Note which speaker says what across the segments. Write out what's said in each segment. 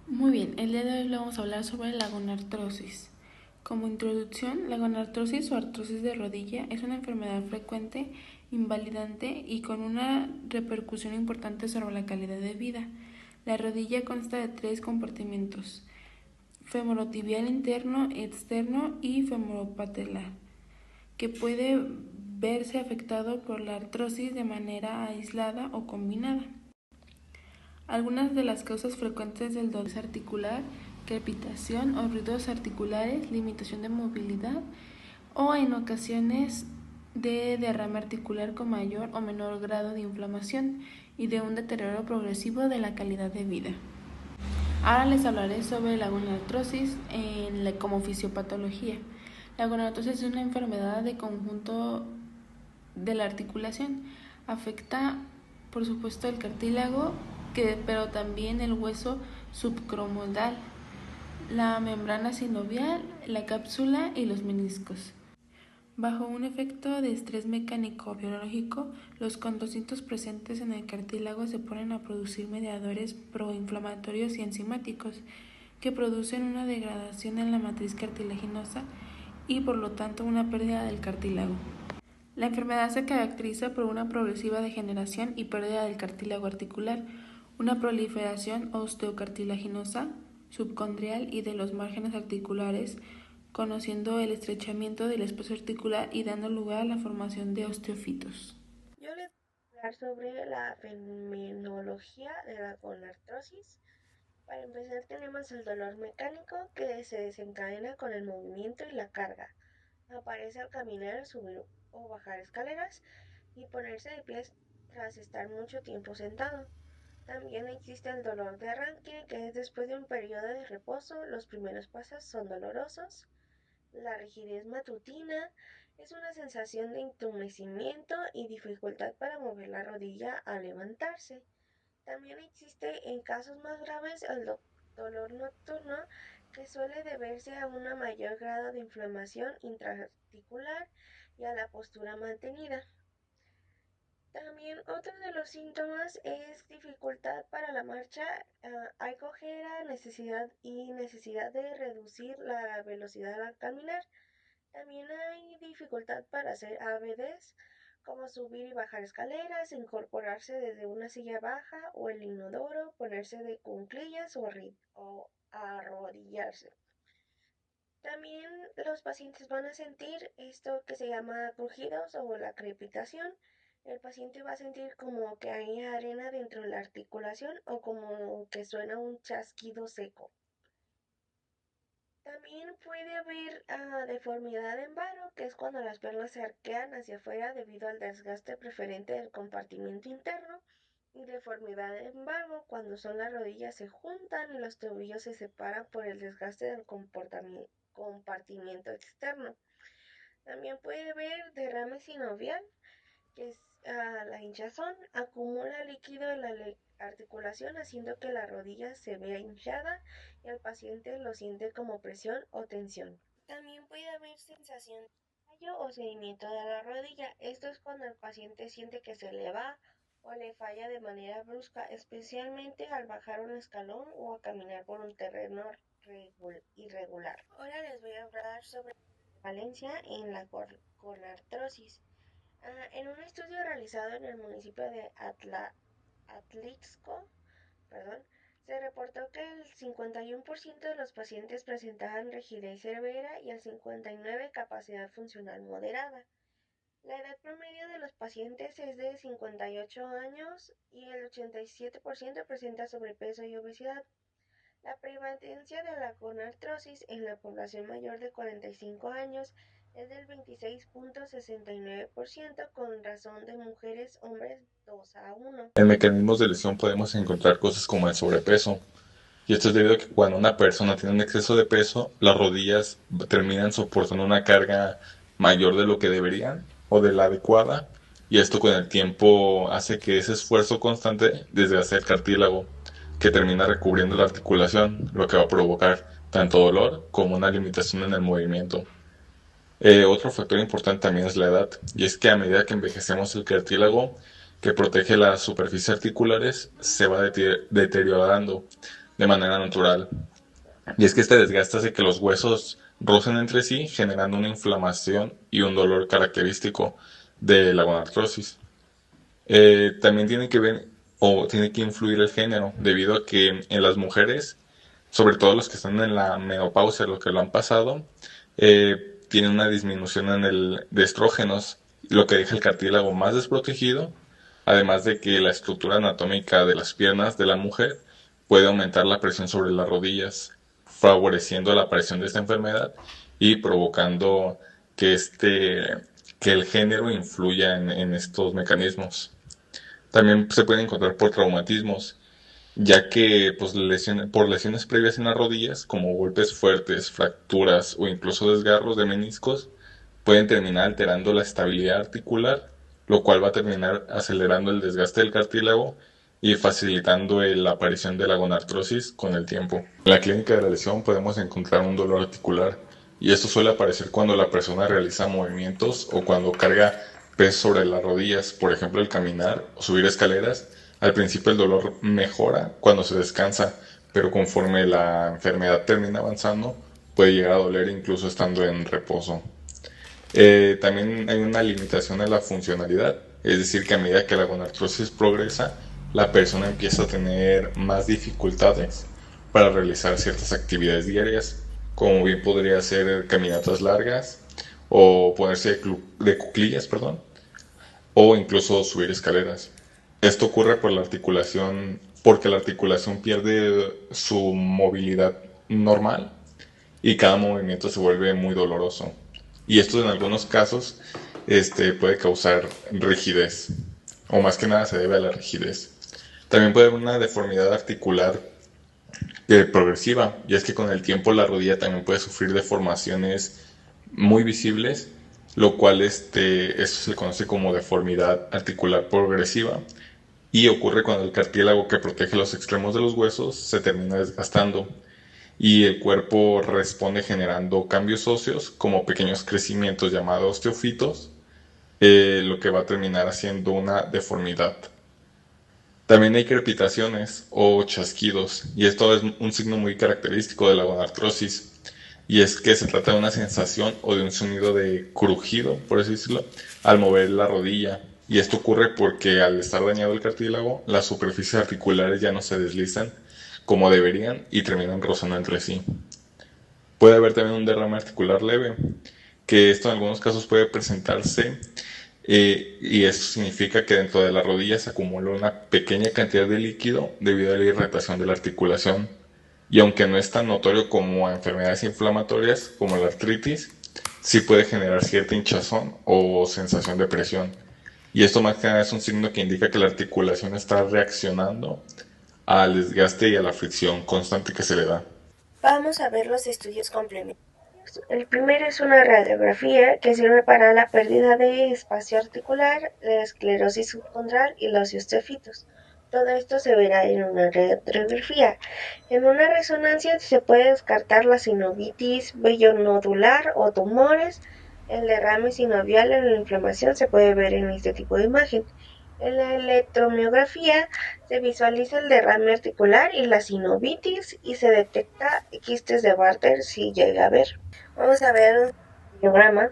Speaker 1: Muy bien, el día de hoy le vamos a hablar sobre la gonartrosis. Como introducción, la gonartrosis o artrosis de rodilla es una enfermedad frecuente, invalidante y con una repercusión importante sobre la calidad de vida. La rodilla consta de tres compartimentos: femorotibial interno, externo y femoropatelar, que puede verse afectado por la artrosis de manera aislada o combinada. Algunas de las causas frecuentes del dolor articular: crepitación o ruidos articulares, limitación de movilidad o en ocasiones de derrame articular con mayor o menor grado de inflamación y de un deterioro progresivo de la calidad de vida. Ahora les hablaré sobre la gonartrosis como fisiopatología. La gonartrosis es una enfermedad de conjunto de la articulación. Afecta, por supuesto, el cartílago, pero también el hueso subcromodal, la membrana sinovial, la cápsula y los meniscos. Bajo un efecto de estrés mecánico o biológico, los condrocitos presentes en el cartílago se ponen a producir mediadores proinflamatorios y enzimáticos que producen una degradación en la matriz cartilaginosa y por lo tanto una pérdida del cartílago. La enfermedad se caracteriza por una progresiva degeneración y pérdida del cartílago articular, una proliferación osteocartilaginosa subcondrial y de los márgenes articulares, conociendo el estrechamiento del espacio articular y dando lugar a la formación de osteofitos.
Speaker 2: Yo les voy a hablar sobre la fenomenología de la gonartrosis. Para empezar tenemos el dolor mecánico que se desencadena con el movimiento y la carga. Aparece al caminar, subir o bajar escaleras y ponerse de pies tras estar mucho tiempo sentado. También existe el dolor de arranque, que es después de un periodo de reposo. Los primeros pasos son dolorosos. La rigidez matutina es una sensación de entumecimiento y dificultad para mover la rodilla al levantarse. También existe en casos más graves el dolor nocturno, que suele deberse a un mayor grado de inflamación intraarticular y a la postura mantenida. También otro de los síntomas es dificultad para la marcha, hay cojera, necesidad de reducir la velocidad al caminar. También hay dificultad para hacer ABDs, como subir y bajar escaleras, incorporarse desde una silla baja o el inodoro, ponerse de cuclillas o arrodillarse. También los pacientes van a sentir esto que se llama crujidos o la crepitación. El paciente va a sentir como que hay arena dentro de la articulación o como que suena un chasquido seco. También puede haber deformidad en varo, que es cuando las piernas se arquean hacia afuera debido al desgaste preferente del compartimento interno, y deformidad en vago, cuando son las rodillas se juntan y los tobillos se separan por el desgaste del compartimiento externo. También puede haber derrame sinovial, que es la hinchazón, acumula líquido en la articulación haciendo que la rodilla se vea hinchada y el paciente lo siente como presión o tensión. También puede haber sensación de fallo o seguimiento de la rodilla. Esto es cuando el paciente siente que se le va o le falla de manera brusca, especialmente al bajar un escalón o a caminar por un terreno irregular. Ahora les voy a hablar sobre la prevalencia en la gonartrosis. En un estudio realizado en el municipio de Atlixco, perdón, se reportó que el 51% de los pacientes presentaban rigidez severa y el 59% capacidad funcional moderada. La edad promedio de los pacientes es de 58 años y el 87% presenta sobrepeso y obesidad. La prevalencia de la gonartrosis en la población mayor de 45 años es del 26.69%, con razón de mujeres-hombres 2:1.
Speaker 3: En mecanismos de lesión podemos encontrar cosas como el sobrepeso, y esto es debido a que cuando una persona tiene un exceso de peso, las rodillas terminan soportando una carga mayor de lo que deberían o de la adecuada, y esto con el tiempo hace que ese esfuerzo constante desgaste el cartílago, que termina recubriendo la articulación, lo que va a provocar tanto dolor como una limitación en el movimiento. Otro factor importante también es la edad, y es que a medida que envejecemos el cartílago que protege las superficies articulares se va deteriorando, de manera natural. Y es que este desgaste hace que los huesos rocen entre sí, generando una inflamación y un dolor característico de la gonartrosis. También tiene que ver o tiene que influir el género, debido a que en las mujeres, sobre todo los que están en la menopausia, los que lo han pasado, tienen una disminución en el de estrógenos, lo que deja el cartílago más desprotegido, además de que la estructura anatómica de las piernas de la mujer puede aumentar la presión sobre las rodillas, favoreciendo la aparición de esta enfermedad y provocando que que el género influya en estos mecanismos. También se pueden encontrar por traumatismos, ya que pues, por lesiones previas en las rodillas, como golpes fuertes, fracturas o incluso desgarros de meniscos, pueden terminar alterando la estabilidad articular, lo cual va a terminar acelerando el desgaste del cartílago y facilitando la aparición de la gonartrosis con el tiempo. En la clínica de la lesión podemos encontrar un dolor articular, y esto suele aparecer cuando la persona realiza movimientos o cuando carga peso sobre las rodillas, por ejemplo el caminar o subir escaleras. Al principio el dolor mejora cuando se descansa, pero conforme la enfermedad termina avanzando, puede llegar a doler incluso estando en reposo. También hay una limitación en la funcionalidad, es decir, que a medida que la gonartrosis progresa, la persona empieza a tener más dificultades para realizar ciertas actividades diarias, como bien podría ser caminatas largas o ponerse de cuclillas, perdón, o incluso subir escaleras. Esto ocurre por la articulación, porque la articulación pierde su movilidad normal y cada movimiento se vuelve muy doloroso. Y esto en algunos casos puede causar rigidez, o más que nada se debe a la rigidez. También puede haber una deformidad articular progresiva, y es que con el tiempo la rodilla también puede sufrir deformaciones muy visibles, lo cual esto se conoce como deformidad articular progresiva, y ocurre cuando el cartílago que protege los extremos de los huesos se termina desgastando y el cuerpo responde generando cambios óseos como pequeños crecimientos llamados osteofitos, lo que va a terminar haciendo una deformidad. También hay crepitaciones o chasquidos, y esto es un signo muy característico de la gonartrosis, y es que se trata de una sensación o de un sonido de crujido, por así decirlo, al mover la rodilla. Y esto ocurre porque al estar dañado el cartílago, las superficies articulares ya no se deslizan como deberían y terminan rozando entre sí. Puede haber también un derrame articular leve, que esto en algunos casos puede presentarse, y eso significa que dentro de la rodilla se acumula una pequeña cantidad de líquido debido a la irritación de la articulación. Y aunque no es tan notorio como a enfermedades inflamatorias como la artritis, sí puede generar cierta hinchazón o sensación de presión. Y esto más que nada es un signo que indica que la articulación está reaccionando al desgaste y a la fricción constante que se le da.
Speaker 2: Vamos a ver los estudios complementarios. El primero es una radiografía que sirve para la pérdida de espacio articular, la esclerosis subcondral y los osteofitos. Todo esto se verá en una radiografía. En una resonancia se puede descartar la sinovitis, vello nodular o tumores. El derrame sinovial en la inflamación se puede ver en este tipo de imagen. En la electromiografía se visualiza el derrame articular y la sinovitis y se detecta quistes de Bartter si llega a haber. Vamos a ver un diagrama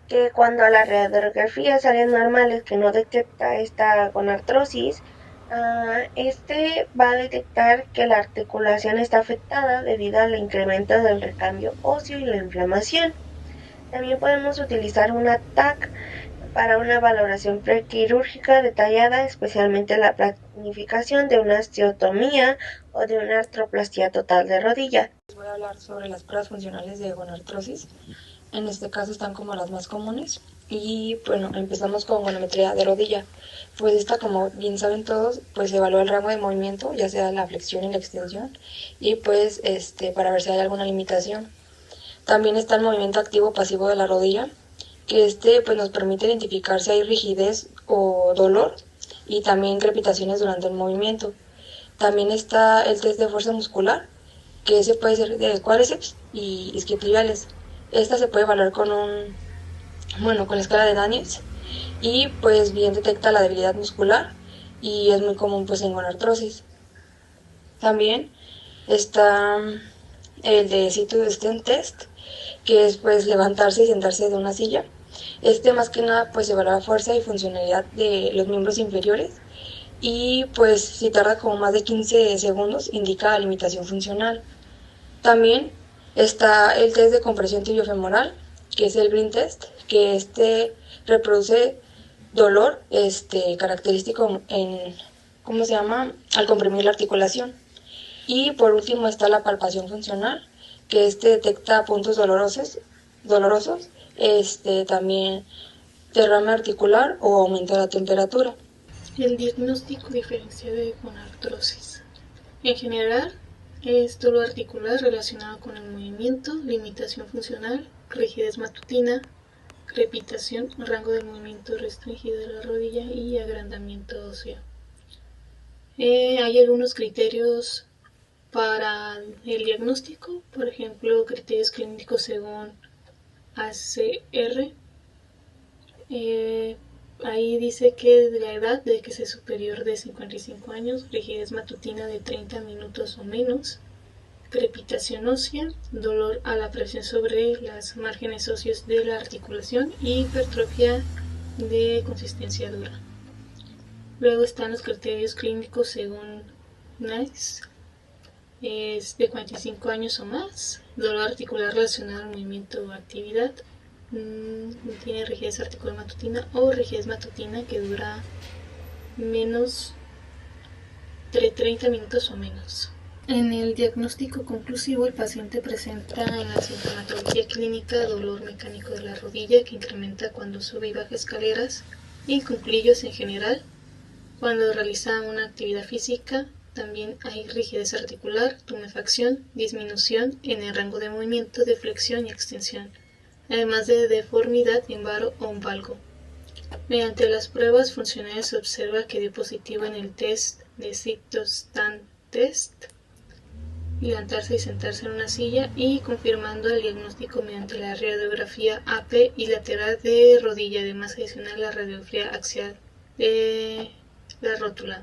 Speaker 2: que cuando la radiografía salen normales que no detecta esta gonartrosis, va a detectar que la articulación está afectada debido al incremento del recambio óseo y la inflamación. También podemos utilizar una TAC para una valoración prequirúrgica detallada, especialmente la planificación de una osteotomía o de una artroplastia total de rodilla.
Speaker 4: Les voy a hablar sobre las pruebas funcionales de gonartrosis. En este caso están como las más comunes. Y bueno, empezamos con gonometría de rodilla. Pues esta, como bien saben todos, pues evalúa el rango de movimiento, ya sea la flexión y la extensión, y pues para ver si hay alguna limitación. También está el movimiento activo pasivo de la rodilla, que pues nos permite identificar si hay rigidez o dolor y también crepitaciones durante el movimiento. También está el test de fuerza muscular, que ese puede ser de cuádriceps y isquiotibiales. Esta se puede evaluar con la escala de Daniels, y pues bien detecta la debilidad muscular y es muy común pues en gonartrosis. También Está el de Sit-to Stand Test, que es pues levantarse y sentarse de una silla. Más que nada pues evalúa fuerza y funcionalidad de los miembros inferiores, y pues si tarda como más de 15 segundos indica limitación funcional. También está el test de compresión tibiofemoral, que es el Green Test, que reproduce dolor característico en, ¿cómo se llama?, al comprimir la articulación. Y por último está la palpación funcional, que detecta puntos dolorosos, también derrame articular o aumento de la temperatura.
Speaker 5: El diagnóstico diferencial de gonartrosis. En general, es dolor articular relacionado con el movimiento, limitación funcional, rigidez matutina, crepitación, rango de movimiento restringido de la rodilla y agrandamiento óseo. Hay algunos criterios para el diagnóstico, por ejemplo, criterios clínicos según ACR. Ahí dice que la edad de que sea superior de 55 años, rigidez matutina de 30 minutos o menos, crepitación ósea, dolor a la presión sobre las márgenes óseos de la articulación y hipertrofia de consistencia dura. Luego están los criterios clínicos según NICE. Es de 45 años o más, dolor articular relacionado al movimiento o actividad, tiene rigidez articular matutina o rigidez matutina que dura menos de 30 minutos o menos. En el diagnóstico conclusivo, el paciente presenta en la sintomatología clínica dolor mecánico de la rodilla que incrementa cuando sube y baja escaleras y cuclillos en general. Cuando realiza una actividad física, también hay rigidez articular, tumefacción, disminución en el rango de movimiento de flexión y extensión, además de deformidad en varo o valgo. Mediante las pruebas funcionales se observa que dio positivo en el test de Sit-to-Stand Test, levantarse y sentarse en una silla, y confirmando el diagnóstico mediante la radiografía AP y lateral de rodilla, además adicional la radiografía axial de la rótula,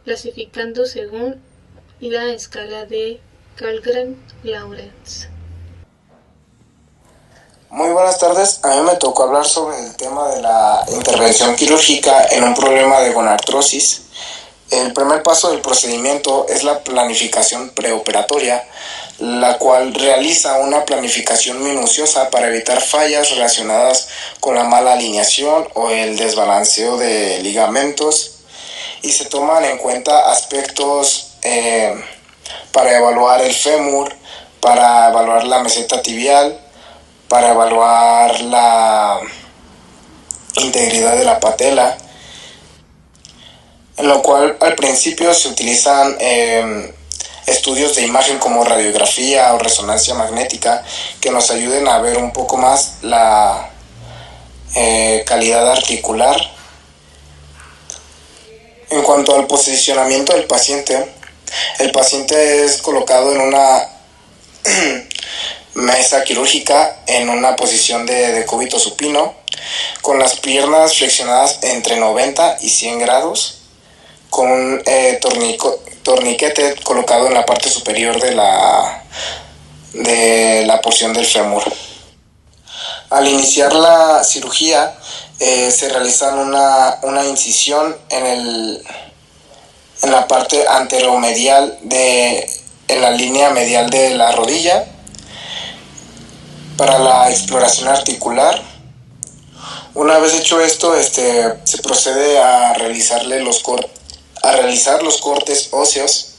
Speaker 5: clasificando según la escala de Kallgren-Lawrence.
Speaker 6: Muy buenas tardes, a mí me tocó hablar sobre el tema de la intervención quirúrgica en un problema de gonartrosis. El primer paso del procedimiento es la planificación preoperatoria, la cual realiza una planificación minuciosa para evitar fallas relacionadas con la mala alineación o el desbalanceo de ligamentos, y se toman en cuenta aspectos para evaluar el fémur, para evaluar la meseta tibial, para evaluar la integridad de la patela, en lo cual al principio se utilizan estudios de imagen como radiografía o resonancia magnética que nos ayuden a ver un poco más la calidad articular. En cuanto al posicionamiento del paciente, el paciente es colocado en una mesa quirúrgica en una posición de decúbito supino, con las piernas flexionadas entre 90 y 100 grados, con un torniquete colocado en la parte superior de la porción del fémur. Al iniciar la cirugía, se realiza una incisión en la parte anteromedial en la línea medial de la rodilla para la exploración articular. Una vez hecho esto, se procede a realizar los cortes óseos.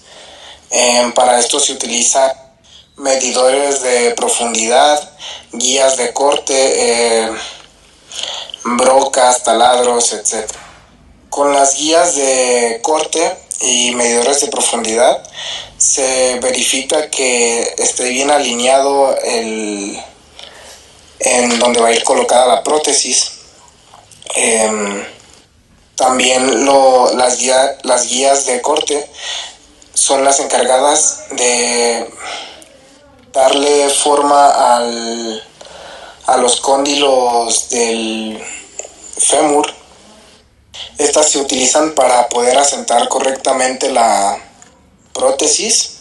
Speaker 6: Para esto se utilizan medidores de profundidad, guías de corte, brocas, taladros, etc. Con las guías de corte y medidores de profundidad se verifica que esté bien alineado en donde va a ir colocada la prótesis. También las guías de corte son las encargadas de darle forma a los cóndilos del fémur. Estas se utilizan para poder asentar correctamente la prótesis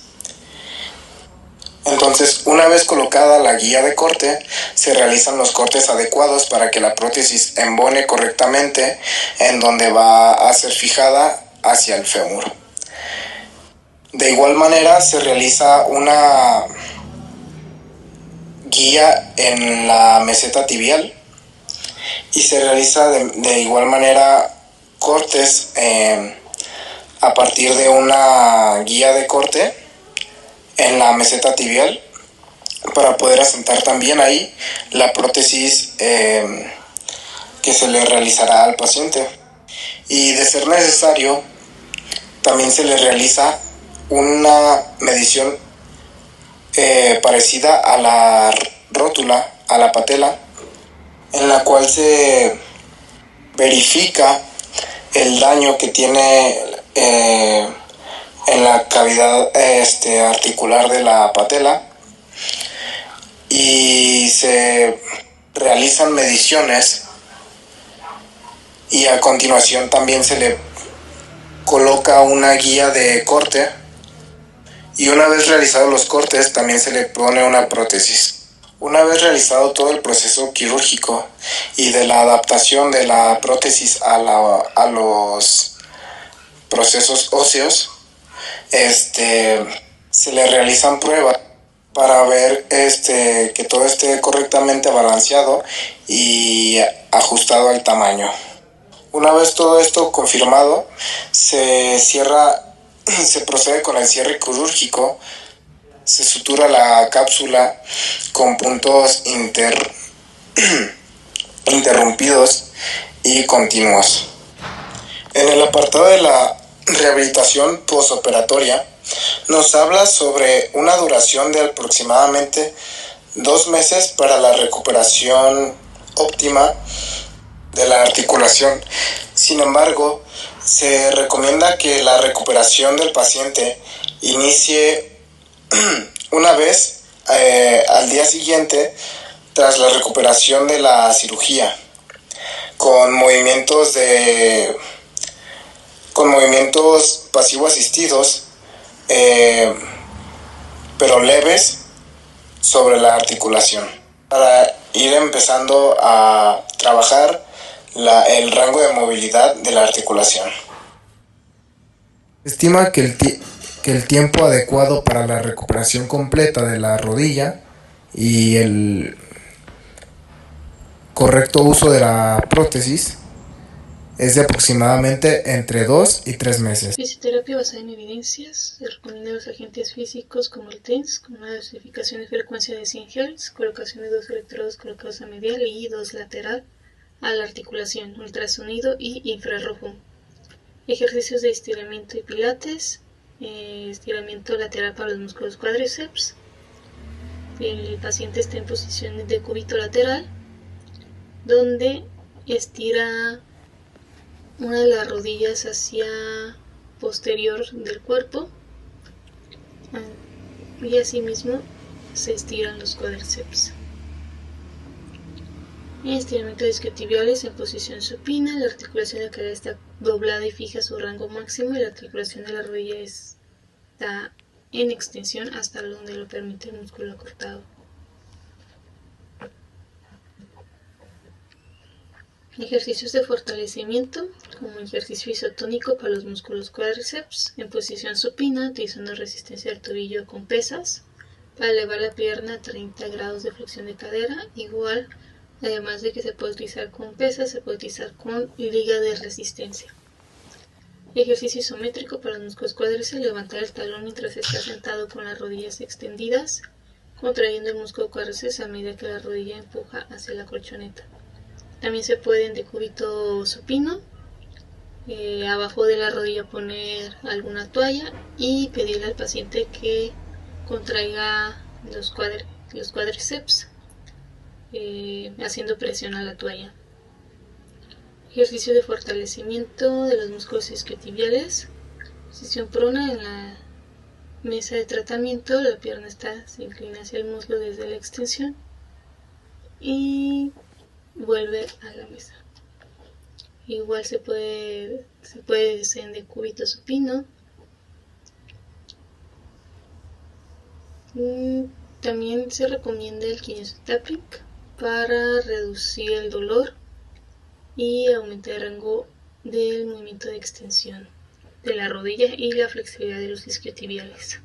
Speaker 6: Entonces, una vez colocada la guía de corte, se realizan los cortes adecuados para que la prótesis embone correctamente en donde va a ser fijada hacia el fémur. De igual manera, se realiza una guía en la meseta tibial y se realiza de igual manera cortes a partir de una guía de corte en la meseta tibial para poder asentar también ahí la prótesis que se le realizará al paciente. Y de ser necesario, también se le realiza una medición parecida a la rótula, a la patela, en la cual se verifica el daño que tiene en la cavidad articular de la patela, y se realizan mediciones y a continuación también se le coloca una guía de corte y una vez realizados los cortes también se le pone una prótesis. Una vez realizado todo el proceso quirúrgico y de la adaptación de la prótesis a los procesos óseos, se le realizan pruebas para ver que todo esté correctamente balanceado y ajustado al tamaño. Una vez todo esto confirmado, se procede con el cierre quirúrgico, se sutura la cápsula con puntos interrumpidos y continuos. En el apartado de la rehabilitación postoperatoria, nos habla sobre una duración de aproximadamente 2 meses para la recuperación óptima de la articulación. Sin embargo, se recomienda que la recuperación del paciente inicie una vez al día siguiente tras la recuperación de la cirugía, con movimientos pasivo asistidos, pero leves sobre la articulación, para ir empezando a trabajar el rango de movilidad de la articulación. Se estima que el tiempo adecuado para la recuperación completa de la rodilla y el correcto uso de la prótesis es de aproximadamente entre 2 y 3 meses.
Speaker 5: Fisioterapia basada en evidencias. Se recomienda los agentes físicos como el TENS, con una dosificación de frecuencia de 100 Hz, colocación de 2 electrodos colocados a medial y 2 lateral a la articulación, ultrasonido y infrarrojo. Ejercicios de estiramiento y pilates, estiramiento lateral para los músculos cuádriceps. El paciente está en posición de cúbito lateral, donde estira una de las rodillas hacia posterior del cuerpo y asimismo se estiran los cuádriceps. Estiramiento de isquiotibiales en posición supina. La articulación de la cadera está doblada y fija a su rango máximo y la articulación de la rodilla está en extensión hasta donde lo permite el músculo acortado. Ejercicios de fortalecimiento, como ejercicio isotónico para los músculos cuádriceps, en posición supina, utilizando resistencia del tobillo con pesas, para elevar la pierna a 30 grados de flexión de cadera, igual, además de que se puede utilizar con pesas, se puede utilizar con liga de resistencia. Ejercicio isométrico para los músculos cuádriceps, levantar el talón mientras está sentado con las rodillas extendidas, contrayendo el músculo cuádriceps a medida que la rodilla empuja hacia la colchoneta. También se puede en decúbito supino, abajo de la rodilla poner alguna toalla y pedirle al paciente que contraiga los cuádriceps haciendo presión a la toalla. Ejercicio de fortalecimiento de los músculos isquiotibiales. Posición prona en la mesa de tratamiento, la pierna se inclina hacia el muslo desde la extensión y vuelve a la mesa. Igual se puede hacer en decúbito supino. También se recomienda el Kinesiotaptic para reducir el dolor y aumentar el rango del movimiento de extensión de la rodilla y la flexibilidad de los isquiotibiales.